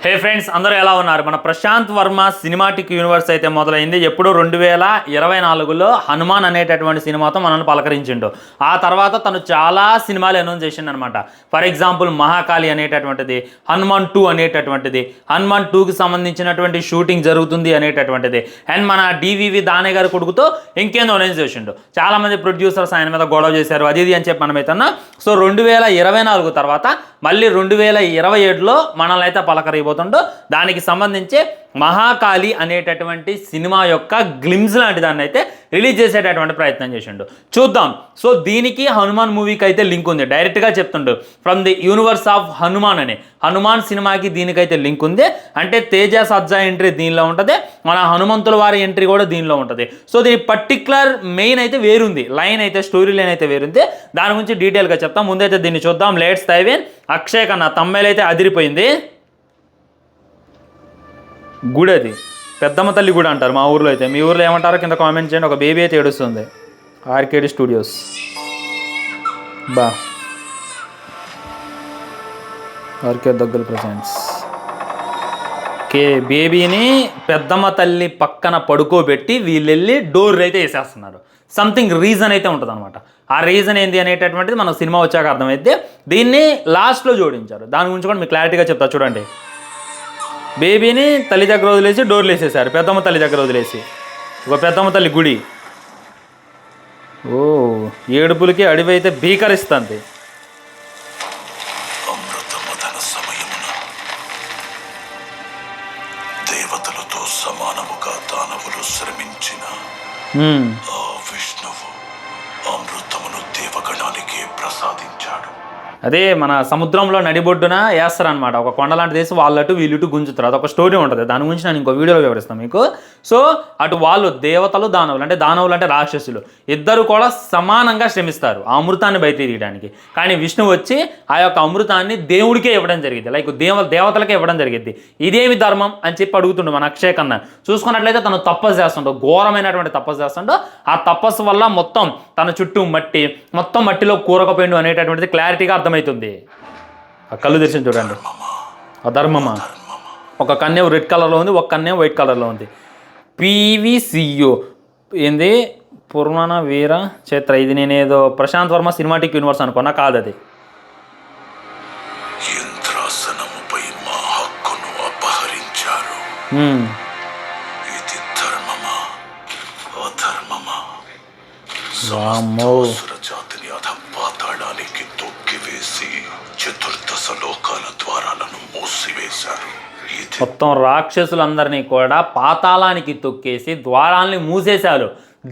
హే friends, అందరూ ఎలా ఉన్నారు? మన ప్రశాంత్ వర్మ సినిమాటిక్ యూనివర్స్ అయితే మొదలైంది ఎప్పుడు 2024లో హనుమాన్ అనేటటువంటి సినిమాతో మనల్ని పలకరించిండు. ఆ తర్వాత తను చాలా సినిమాలు అనౌన్స్ చేసిండు అనమాట. ఫర్ ఎగ్జాంపుల్ మహాకాళి అనేటటువంటిది, హనుమాన్ 2 అనేటటువంటిది, హనుమాన్ 2కి సంబంధించినటువంటి షూటింగ్ జరుగుతుంది అనేటటువంటిది, అండ్ మన డివివి దానే గారి కొడుకుతో ఇంకేందో అనౌన్స్ చేసిండు. చాలామంది ప్రొడ్యూసర్స్ ఆయన మీద గొడవ చేశారు, అది అని చెప్పి మనమైతే. సో 2024 తర్వాత మళ్ళీ 2027లో మనల్ని అయితే పలకరైపోతుండో దానికి సంబంధించి మహాకాళి అనేటటువంటి సినిమా యొక్క గ్లిమ్స్ లాంటి దాన్ని అయితే రిలీజ్ చేసేటటువంటి ప్రయత్నం చేసిండు. చూద్దాం. సో దీనికి హనుమాన్ మూవీకి అయితే లింక్ ఉంది, డైరెక్ట్గా చెప్తుండు from the universe of Hanuman అని. హనుమాన్ సినిమాకి దీనికైతే లింక్ ఉంది. అంటే తేజ సజ్జా ఎంట్రీ దీనిలో ఉంటుంది, మన హనుమంతుల వారి ఎంట్రీ కూడా దీనిలో ఉంటుంది. సో దీని పర్టికులర్ మెయిన్ అయితే వేరుంది, లైన్ అయితే స్టోరీ లైన్ అయితే వేరుంది. దాని గురించి డీటెయిల్గా చెప్తాం. ముందైతే దీన్ని చూద్దాం. Let's dive in. అక్షయ్ కన్నా తమ్మైలు అయితే అదిరిపోయింది. గుడి అది పెద్దమ్మ తల్లి గుడి అంటారు మా ఊర్లో అయితే. మీ ఊర్లో ఏమంటారో కింద కామెంట్ చేయండి. ఒక బేబీ అయితే ఏడుస్తుంది. ఆర్కేడి స్టూడియోస్ బా ఆర్కేడ్ దగ్గర ప్రెజెంట్స్. బేబీని పెద్దమ్మ తల్లి పక్కన పడుకోబెట్టి వీళ్ళెళ్ళి డోర్ అయితే వేసేస్తున్నారు. సంథింగ్ రీజన్ అయితే ఉంటుంది అనమాట. ఆ రీజన్ ఏంది అనేటటువంటిది మనకు సినిమా వచ్చాక అర్థమైతే. దీన్ని లాస్ట్లో జోడించారు. దాని గురించి కూడా మీకు క్లారిటీగా చెప్తా చూడండి. బేబీని తల్లి దగ్గర వదిలేసి డోర్లు వేసేసారు, పెద్దమ్మ తల్లి దగ్గర వదిలేసి. ఒక పెద్దమ్మ తల్లి గుడి. ఓ ఏడుపులకి అడవి అయితే భీకరిస్తుంది. దేవతలతో సమానముగా దానవులు శ్రమించిన విష్ణువు అమృతమును దేవగణానికి ప్రసాదించాడు. అదే మన సముద్రంలో నడిబొడ్డున వేస్తారనమాట. ఒక కొండ లాంటి తీసి వాళ్ళటు వీళ్ళుటు గుంజుతారు. అదొక స్టోరీ ఉంటుంది. దాని గురించి నేను ఇంకో వీడియోలో వివరిస్తాను మీకు. సో అటు వాళ్ళు దేవతలు, దానవులు అంటే దానవులు అంటే రాక్షసులు ఇద్దరు కూడా సమానంగా శ్రమిస్తారు ఆ అమృతాన్ని బయట తీయడానికి. కానీ విష్ణువు వచ్చి ఆ యొక్క అమృతాన్ని దేవుడికే ఇవ్వడం జరిగింది, లైక్ దేవతలకే ఇవ్వడం జరిగింది. ఇదేమి ధర్మం అని చెప్పి అడుగుతుండు మన అక్షయ్ కన్నా. చూసుకున్నట్లయితే తను తపస్సు చేస్తుండో, ఘోరమైనటువంటి తపస్సు చేస్తుండో. ఆ తపస్సు వల్ల మొత్తం తన చుట్టూ మట్టి, మొత్తం మట్టిలో కూరకపోయిండు అనేటటువంటిది క్లారిటీగా అర్థమవుతుంది. ఆ కళ్ళు తెరిచి చూడండి. అధర్మమా. ఒక కన్నేమో రెడ్ కలర్లో ఉంది, ఒక కన్నేమో వైట్ కలర్లో ఉంది. పీవీసీయూ ఏంది పురాణ వీర చైత్ర. ఇది నేనేదో ప్రశాంత్ వర్మ సినిమాటిక్ యూనివర్స్ అనుకున్నా, కాదు అది. యంత్రాసనముపై మా హక్కును అపహరించారు. ఇది ధర్మమా అధర్మమా? సమస్త జాతిని అధపాతాళానికి తొక్కివేసి చతుర్దశ లోకాల ద్వారాలను మూసివేశారు. మొత్తం రాక్షసులందరినీ కూడా పాతాళానికి తొక్కేసి ద్వారాల్ని మూసేశారు.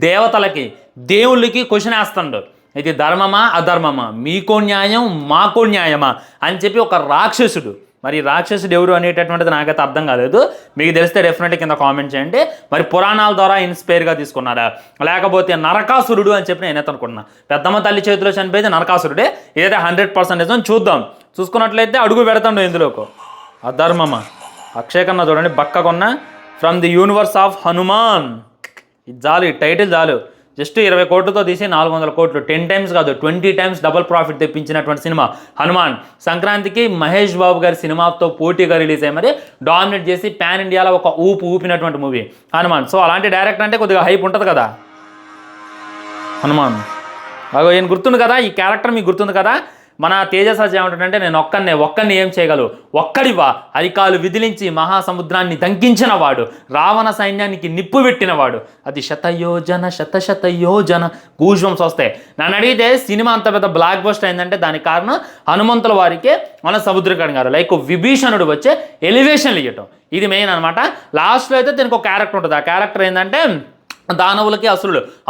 దేవతలకి, దేవుళ్ళకి క్వశ్చన్ వేస్తుండ్రు, ఇది ధర్మమా అధర్మమా, మీకో న్యాయం మాకో న్యాయమా అని చెప్పి ఒక రాక్షసుడు. మరి రాక్షసుడు ఎవరు అనేటటువంటిది నాకైతే అర్థం కాలేదు. మీకు తెలిస్తే డెఫినెట్గా కింద కామెంట్ చేయండి. మరి పురాణాల ద్వారా ఇన్స్పైర్గా తీసుకున్నారా, లేకపోతే నరకాసురుడు అని చెప్పి నేనైతే అనుకుంటున్నా. పెద్దమ్మ తల్లి చేతిలో చనిపోయింది నరకాసురుడే. ఇదైతే 100% చూద్దాం. చూసుకున్నట్లయితే అడుగు పెడతాడు ఇందులోకి. అధర్మమా. అక్షయ్ కన్నా చూడండి బక్కకున్న from the universe of Hanuman. ఇది చాలు, ఈ టైటిల్ చాలు. జస్ట్ 20 కోట్లతో తీసి 400 కోట్లు, 10 టైమ్స్ కాదు 20 టైమ్స్ డబుల్ ప్రాఫిట్ తెప్పించినటువంటి సినిమా హనుమాన్. సంక్రాంతికి మహేష్ బాబు గారి సినిమాతో పోటీగా రిలీజ్ అయ్యి మరి డామినేట్ చేసి పాన్ ఇండియాలో ఒక ఊపినటువంటి మూవీ హనుమాన్. సో అలాంటి డైరెక్టర్ అంటే కొద్దిగా హైప్ ఉంటుంది కదా హనుమాన్. అగో ఈయన గుర్తుంది కదా, ఈ క్యారెక్టర్ మీకు గుర్తుంది కదా. మన తేజసాజ్ ఏమంటాడంటే, నేను ఒక్కడిని ఏం చేయగలవు, ఒక్కడివా అధికాలు విదిలించి మహాసముద్రాన్ని దంకించిన వాడు, రావణ సైన్యానికి నిప్పు పెట్టినవాడు, అది శతయోజన శతయోజన గూజ్వంస్ వస్తాయి. నన్ను అడిగితే సినిమా అంత పెద్ద బ్లాక్ బస్టర్ అయిందంటే దానికి కారణం హనుమంతుల వారికి మన సముద్రకరణ్ గారు లైక్ విభీషణుడు వచ్చే ఎలివేషన్లు ఇవ్వటం. ఇది మెయిన్ అనమాట. లాస్ట్లో అయితే దీనికి ఒక క్యారెక్టర్ ఉంటుంది. ఆ క్యారెక్టర్ ఏంటంటే దానవులకి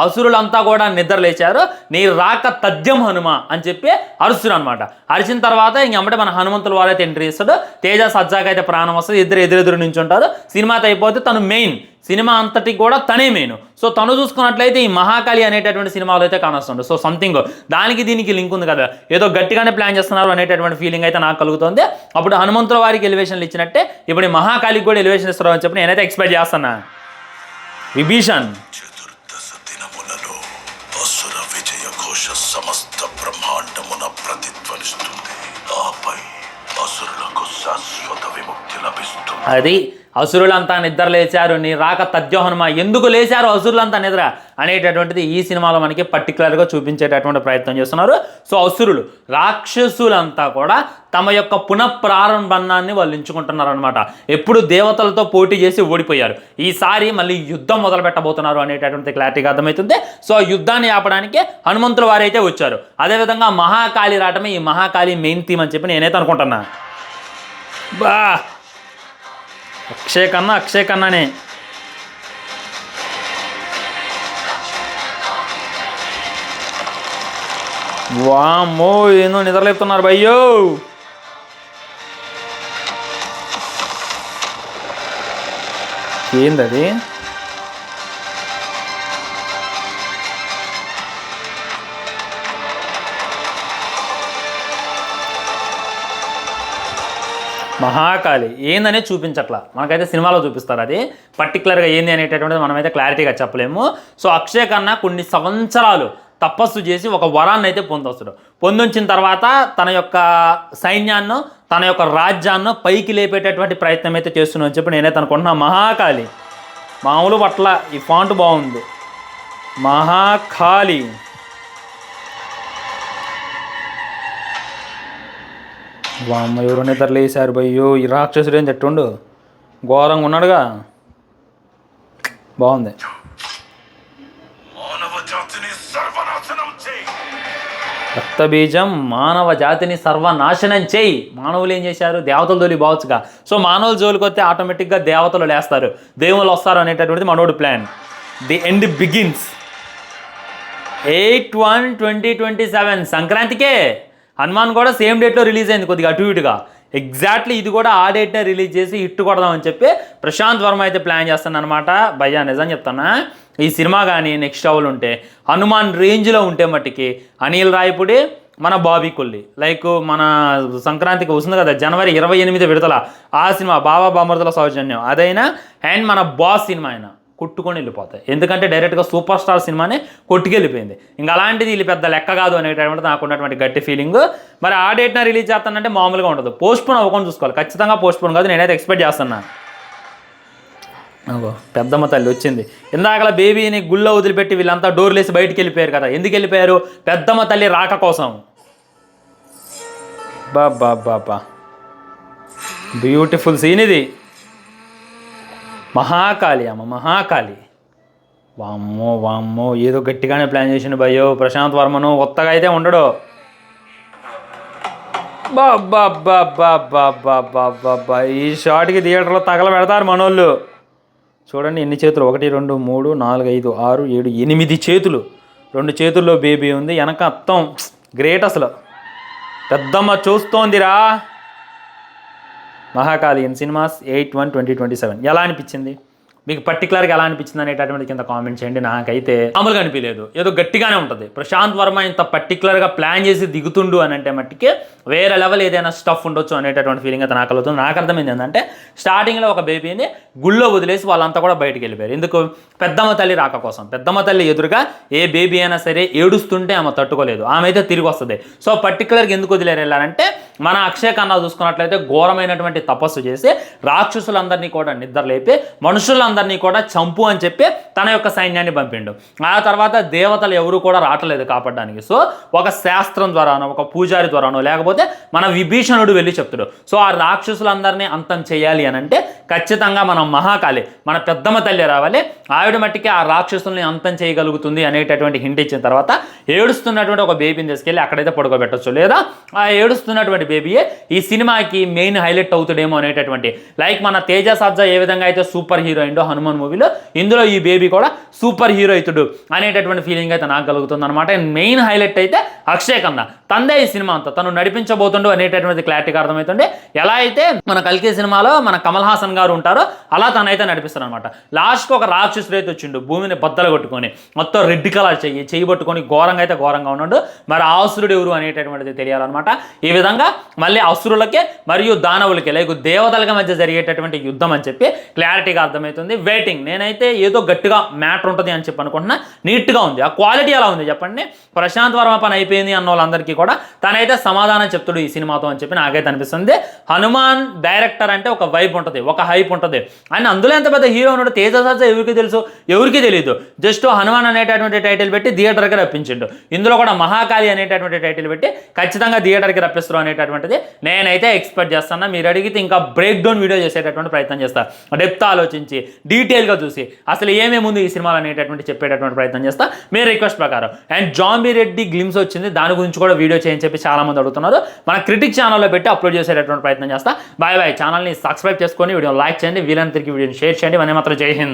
అసురులంతా కూడా నిద్ర లేచారు, నీ రాక తథ్యం హనుమ అని చెప్పి అరుస్తురు అనమాట. అరిచిన తర్వాత ఇంకెంబటే మన హనుమంతుల వారైతే ఎంట్రీ ఇస్తాడు. తేజ సజ్జాకి అయితే ప్రాణం వస్తుంది. ఇద్దరు ఎదురెదురు నుంచి ఉంటారు. సినిమాతో అయిపోతే తను మెయిన్, సినిమా అంతటి కూడా తనే మెయిన్. సో తను చూసుకున్నట్లయితే ఈ మహాకాళి అనేటటువంటి సినిమాలో అయితే కానొస్తుంది. సో సంథింగ్ దానికి దీనికి లింక్ ఉంది కదా, ఏదో గట్టిగానే ప్లాన్ చేస్తున్నారు అనేటటువంటి ఫీలింగ్ అయితే నాకు కలుగుతుంది. అప్పుడు హనుమంతుల వారికి ఎలివేషన్లు ఇచ్చినట్టే ఇప్పుడు ఈ మహాకాళికి కూడా ఎలివేషన్ ఇస్తారు అని చెప్పి నేనైతే ఎక్స్పెక్ట్ చేస్తున్నా. విభీషణ్ చతుర్దశ దినములలో అసుర విజయ ఘోష సమస్త బ్రహ్మాండమున ప్రతిధ్వనిస్తుంది. ఆపై అసురులకు శాశ్వత విముక్తి లభిస్తుంది. అది అసురులంతా నిద్ర లేచారు, నీ రాక తథ్యోహనుమా, ఎందుకు లేచారు అసురులంతా నిద్ర అనేటటువంటిది ఈ సినిమాలో మనకి పర్టికులర్గా చూపించేటటువంటి ప్రయత్నం చేస్తున్నారు. సో అసురులు, రాక్షసులంతా కూడా తమ యొక్క పునఃప్రారంభాన్ని వాళ్ళు ఎంచుకుంటున్నారు అనమాట. ఎప్పుడు దేవతలతో పోటీ చేసి ఓడిపోయారు, ఈసారి మళ్ళీ యుద్ధం మొదలు పెట్టబోతున్నారు అనేటటువంటి క్లారిటీగా అర్థమవుతుంది. సో యుద్ధాన్ని ఆపడానికి హనుమంతుల వారైతే వచ్చారు. అదేవిధంగా మహాకాళి రావటమే ఈ మహాకాళి మెయిన్ థీమ్ అని చెప్పి నేనైతే అనుకుంటున్నా. బా అక్షయ్ కన్నానే వామ్మో ఏందో నిద్రలేపుతున్నారు భయ్యో. ఏందది? మహాకాళి ఏందనే చూపించట్లా, మనకైతే సినిమాలో చూపిస్తారు. అది పర్టికులర్గా ఏంది అనేటటువంటిది మనమైతే క్లారిటీగా చెప్పలేము. సో అక్షయ్ కన్నా కొన్ని సంవత్సరాలు తపస్సు చేసి ఒక వరాన్ని అయితే పొందొస్తాడు. పొందొచ్చిన తర్వాత తన యొక్క సైన్యాన్ని, తన యొక్క రాజ్యాన్ని పైకి లేపేటటువంటి ప్రయత్నం అయితే చేస్తున్నాను అని చెప్పి నేనైతే అనుకుంటున్నా. మహాకాళి మామూలు పట్ల ఈ ఫాంట్ బాగుంది. మహాకాళి వామ్మ ఎవరు నిద్రలు వేసారు భయ్యో. ఈ రాక్షసుడు ఏం చెట్టుండు ఘోరంగా ఉన్నాడుగా. బాగుంది. రక్తబీజం మానవ జాతిని సర్వనాశనం చేయి. మానవులు ఏం చేశారు? దేవతల జోలి బావచ్చుగా. సో మానవుల జోలికి వస్తే ఆటోమేటిక్గా దేవతలు లేస్తారు, దేవుళ్ళు వస్తారు అనేటటువంటిది మనోడు ప్లాన్. The end begins. 8/1/2027 సంక్రాంతికే. హనుమాన్ కూడా సేమ్ డేట్లో రిలీజ్ అయింది, కొద్దిగా అటు ఇటుగా. ఎగ్జాక్ట్లీ ఇది కూడా ఆ డేట్నే రిలీజ్ చేసి హిట్ కొడదామని చెప్పి ప్రశాంత్ వర్మ అయితే ప్లాన్ చేస్తాను అనమాట. భయ్యా నిజం చెప్తానా, ఈ సినిమా కానీ నెక్స్ట్ అవల్ ఉంటే హనుమాన్ రేంజ్లో ఉంటే మట్టికి అనిల్ రాయపుడి, మన బాబీ కొల్లి, లైక్ మన సంక్రాంతికి వస్తుంది కదా జనవరి 28 విడుదల ఆ సినిమా బాబా బామర్దుల సౌజన్యం అదైనా, అండ్ మన బాస్ సినిమా అయినా కొట్టుకొని వెళ్ళిపోతాయి. ఎందుకంటే డైరెక్ట్గా సూపర్ స్టార్ సినిమానే కొట్టుకెళ్ళిపోయింది. ఇంకా అలాంటిది వీళ్ళు పెద్ద లెక్క కాదు అనేటటువంటి నాకు ఉన్నటువంటి గట్టి ఫీలింగ్. మరి ఆ డేట్న రిలీజ్ చేస్తానంటే మామూలుగా ఉండదు, పోస్ట్పోన్ అవ్వకుండా చూసుకోవాలి. ఖచ్చితంగా పోస్ట్పోన్ కాదు, నేనైతే ఎక్స్పెక్ట్ చేస్తున్నాను. పెద్దమ్మ తల్లి వచ్చింది. ఇందాకలా బేబీని గుళ్ళో వదిలిపెట్టి వీళ్ళంతా డోర్లు వేసి బయటికి వెళ్ళిపోయారు కదా. ఎందుకు వెళ్ళిపోయారు? పెద్దమ్మ తల్లి రాక కోసం. బాబా బ్యూటిఫుల్ సీన్ ఇది. మహాకాళి అమ్మ మహాకాళి. వామ్మో వామ్మో ఏదో గట్టిగానే ప్లాన్ చేసిండు భయ్యో ప్రశాంత్ వర్మను. కొత్తగా అయితే ఉండడు. బాబా ఈ షాట్కి థియేటర్లో తగల పెడతారు మనోళ్ళు. చూడండి ఎన్ని చేతులు, 1 2 3 4 5 6 7 8 చేతులు. 2 చేతుల్లో బేబీ ఉంది, వెనక అత్తం గ్రేట్ అసలు. పెద్దమ్మ చూస్తోందిరా. మహాకాళి ఇన్ సినిమాస్ 8/1/2027 ఎలా అనిపించింది మీకు? పర్టికులర్గా ఎలా అనిపించింది అనేటటువంటి కింద కామెంట్ చేయండి. నాకైతే మామూలుగా అనిపించలేదు, ఏదో గట్టిగానే ఉంటుంది. ప్రశాంత్ వర్మ ఇంత పర్టికులర్గా ప్లాన్ చేసి దిగుతుండు అని అంటే మట్టికి వేరే లెవెల్ ఏదైనా స్టఫ్ ఉండొచ్చు అనేటటువంటి ఫీలింగ్ అయితే నాకు కలుగుతుంది. నాకు అర్థమైంది ఏంటంటే స్టార్టింగ్లో ఒక బేబీని గుళ్ళో వదిలేసి వాళ్ళంతా కూడా బయటికి వెళ్ళిపోయారు. ఎందుకు? పెద్దమ్మ తల్లి రాక కోసం. పెద్దమ్మ తల్లి ఎదురుగా ఏ బేబీ అయినా సరే ఏడుస్తుంటే ఆమె తట్టుకోలేదు, ఆమె అయితే తిరిగి వస్తుంది. సో పర్టికులర్గా ఎందుకు వదిలేరు వెళ్ళారంటే, మన అక్షయ్ కన్నా చూసుకున్నట్లయితే ఘోరమైనటువంటి తపస్సు చేసి రాక్షసులందరినీ కూడా నిద్రలేపి మనుషులందరినీ కూడా చంపు అని చెప్పి తన యొక్క సైన్యాన్ని పంపిండు. ఆ తర్వాత దేవతలు ఎవరు కూడా రావట్లేదు కాపాడడానికి. సో ఒక శాస్త్రం ద్వారానో ఒక పూజారి ద్వారానో లేకపోతే మన విభీషణుడు వెళ్ళి చెప్తాడు. సో ఆ రాక్షసులందరినీ అంతం చేయాలి అని అంటే ఖచ్చితంగా మనం మహాకాళి, మన పెద్దమ్మ తల్లి రావాలి. ఆవిడ మట్టికి ఆ రాక్షసుల్ని అంతం చేయగలుగుతుంది అనేటటువంటి హింట్ ఇచ్చిన తర్వాత ఏడుస్తున్నటువంటి ఒక బేబీని తీసుకెళ్ళి అక్కడైతే పడుకోబెట్టచ్చు. లేదా ఆ ఏడుస్తున్నటువంటి బేబీయే ఈ సినిమాకి మెయిన్ హైలైట్ అవుతాడేమో అనేటటువంటి, లైక్ మన తేజ సజ్జా ఏ విధంగా అయితే సూపర్ హీరో అయిందో హనుమాన్ మూవీలో, ఇందులో ఈ బేబీ కూడా సూపర్ హీరో అవుతాడు అనేటటువంటి ఫీలింగ్ అయితే నాకు కలుగుతుంది అనమాట. మెయిన్ హైలైట్ అయితే అక్షయ్ కన్నా తందే ఈ సినిమా అంతా తను నడిపించబోతుండు అనేటటువంటి క్లారిటీగా అర్థమవుతుంది. ఎలా అయితే మన కల్కి సినిమాలో మన కమల్ హాసన్ గారు ఉంటారో అలా తనైతే నడిపిస్తారు అనమాట. లాస్ట్కి ఒక రాక్షసుడు అయితే వచ్చిండు, భూమిని బద్దలు కొట్టుకొని మొత్తం రెడ్ కలర్ చెయ్యి పట్టుకొని ఘోరంగా అయితే ఘోరంగా ఉన్నాడు. మరి ఆ అసురుడు ఎవరు అనేటటువంటిది తెలియాలన్నమాట. ఈ విధంగా మళ్ళీ అసురులకే మరియు దానవులకి లైక్ దేవతలకి మధ్య జరిగేటటువంటి యుద్ధం అని చెప్పి క్లారిటీగా అర్థమవుతుంది. వెయిటింగ్. నేనైతే ఏదో గట్టిగా మ్యాటర్ ఉంటుంది అని చెప్పి అనుకుంటున్నా. నీట్గా ఉంది. ఆ క్వాలిటీ ఎలా ఉంది చెప్పండి. ప్రశాంత్ వర్మ పని అయిపోయింది అన్న వాళ్ళందరికీ కూడా కూడా తనైతే సమాధానం చెప్తాడు ఈ సినిమాతో అని చెప్పి నాకైతే అనిపిస్తుంది. హనుమాన్ డైరెక్టర్ అంటే ఒక వైబ్ ఉంటుంది, ఒక హైప్ ఉంటుంది. అండ్ అందులో ఎంత పెద్ద హీరో ఉన్నాడు తేజ సజ్జా ఎవరికి తెలుసు, ఎవరికి తెలియదు. జస్ట్ హనుమాన్ అనేటటువంటి టైటిల్ పెట్టి థియేటర్కి రప్పించిండు. ఇందులో కూడా మహాకాళి అనేటటువంటి టైటిల్ పెట్టి ఖచ్చితంగా థియేటర్కి రప్పిస్తారు అనేటటువంటిది నేనైతే ఎక్స్పెక్ట్ చేస్తాను. మీరు అడిగితే ఇంకా బ్రేక్ డౌన్ వీడియో చేసేటటువంటి ప్రయత్నం చేస్తా, డెప్త్ ఆలోచించి డీటెయిల్గా చూసి అసలు ఏమేమి ఉంది ఈ సినిమాలు అనేటటువంటి చెప్పేటటువంటి ప్రయత్నం చేస్తా మీ రిక్వెస్ట్ ప్రకారం. అండ్ జాంబీ రెడ్డి గ్లిమ్స్ వచ్చింది, దాని గురించి కూడా వీడియో చేయని చెప్పి చాలా మంది అడుగుతున్నారు. మన క్రిటిక్ ఛానల్లో పెట్టి అప్లోడ్ చేసేటటువంటి ప్రయత్నం చేస్తా. Bye bye. ఛానల్ని సబ్స్క్రైబ్ చేసుకొని వీడియో లైక్ చేయండి, వీలైనంతకి వీడియోని షేర్ చేయండి. మన మాత్రం జై హింద్.